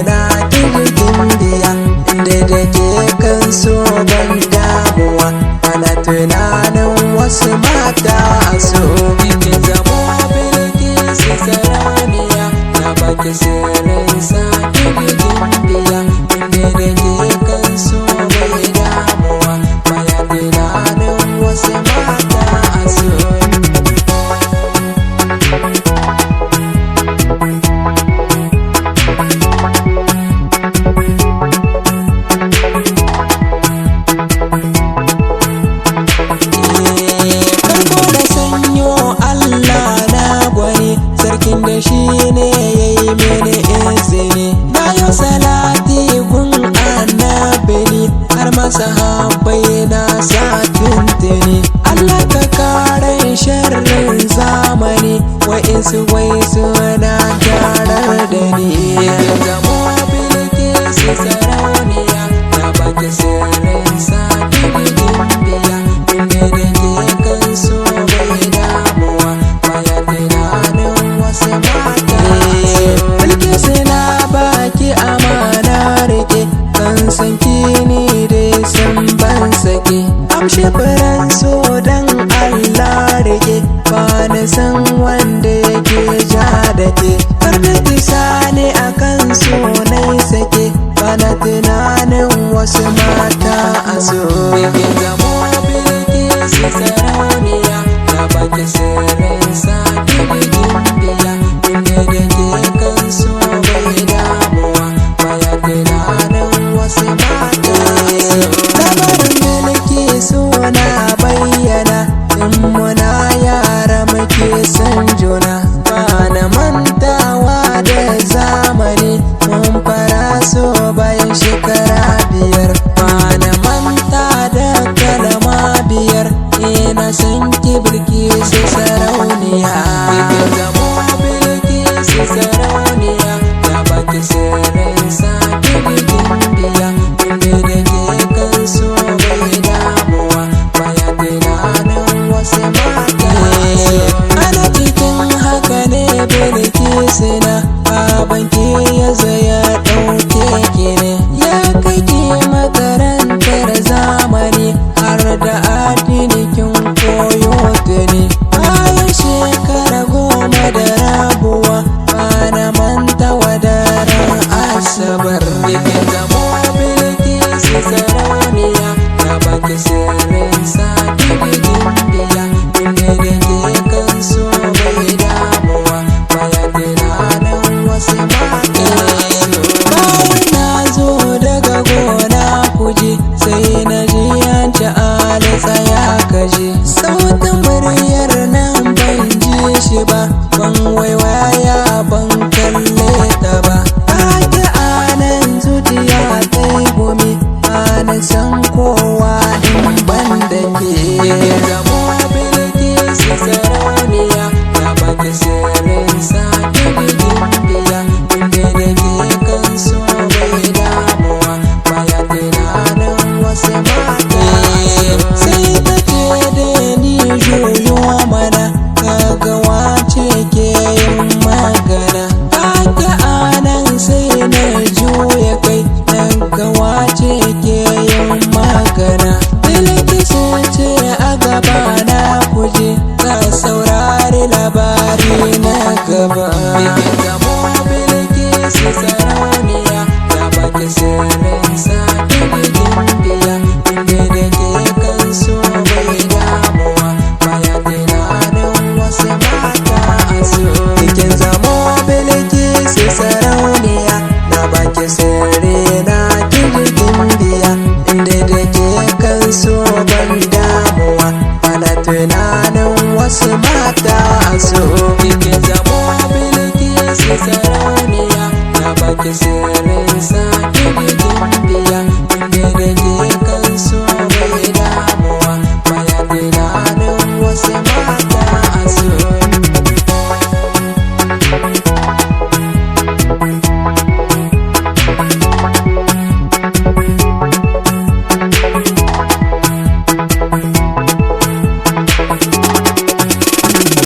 na kirgin biya, inda da ke kan so ban damuwa, ana tunanin wasu mata a so. Kin zamo Bilkisu sarauniya, na baki sirrin sa kirgin biya, inda da ke kan so bai damuwa, baya tunanin wasu mata a so. Sarkin da shi ne ya yi mini izini, na yi salati gun annabini, har masahabbai na sa tuntuni. Allah ka kare sharrin zamani, wa'insu wai suna tarar da ni. Kin zamo Bilkisu sarauniya, na baki sirrin sa kirgin biya, inda da ke kan so bai damuwa, baya tunanin wasu mata. Bilkisu na baki amana rike, kan san kini dai san ban sake. Amshi furen so dan Allah rike, ba na san wanda yake ja da ke. Karda kisa ne akan so nai sake, ba na tunanin wasu mata a so. Kin zamo Bilkisu sarauniya, na baki sirrin sa kirgin biya, inda da ke kan so bai damuwa, baya tunanin wasu mata a so. Labarin Bilkisu na bayyana, in muna yara muke son juna, ba na mantawa da zamani, mun fara so bayan shekara 5, ba na manta da kalama 5, ina san ki Bilkisu sarauniya. Kin zamo Bilkisu sarauniya, na baki sirrin sa kirgin biya, inda da ke kan so bai damuwa, baya tunanin wasu mata a so. Ana cikin haka ne Bilkisu na babanki ya zo ya ɗauke ki ne, ya kai ki makarantar zamani, har da addini kin koyo tuni. Bayan shekara 10 da rabuwa, ba na manta wadaran Asabar. Kin zamo Bilkisu sarauniya, na baki sirrin sa kirgin biya, inda da ke kan so bai damuwa, baya tunanin wasu mata a so. Bayan na zo daga gona kuje, sai na ji an ci Ali tsaya kaje. Sautin muryar nan ban ji shi ba, ban waiwaya ban kalle ta ba. Kake anan zuciya ta yi gumi, ana san kowa in ban da ke. Kin zamo Bilkisu sarauniya, na baki sirrin sa kirgin biya, inda da ke kan so bai damuwa, baya tunanin wasu mata a so. Sai ta ce da ni juyo mana, kaga wace ke yin magana. Kake anan sai na juya kai, naga wace ke yin magana. Bilkisu ce a gaba na kuje, ka saurari labari na gaba. Kin zamo Bilkisu sarauniya, na baki sirrin sa kirgin biya, inda da ke kan so bai damuwa, baya tunanin wasu mata a so. Kin zamo Bilkisu sarauniya, na baki sirri na kirgin biya, inda da ke kan so ban damuwa, bana tunanin wasu mata a so. Kin zamo Bilkisu sarauniya, na baki sirrin sa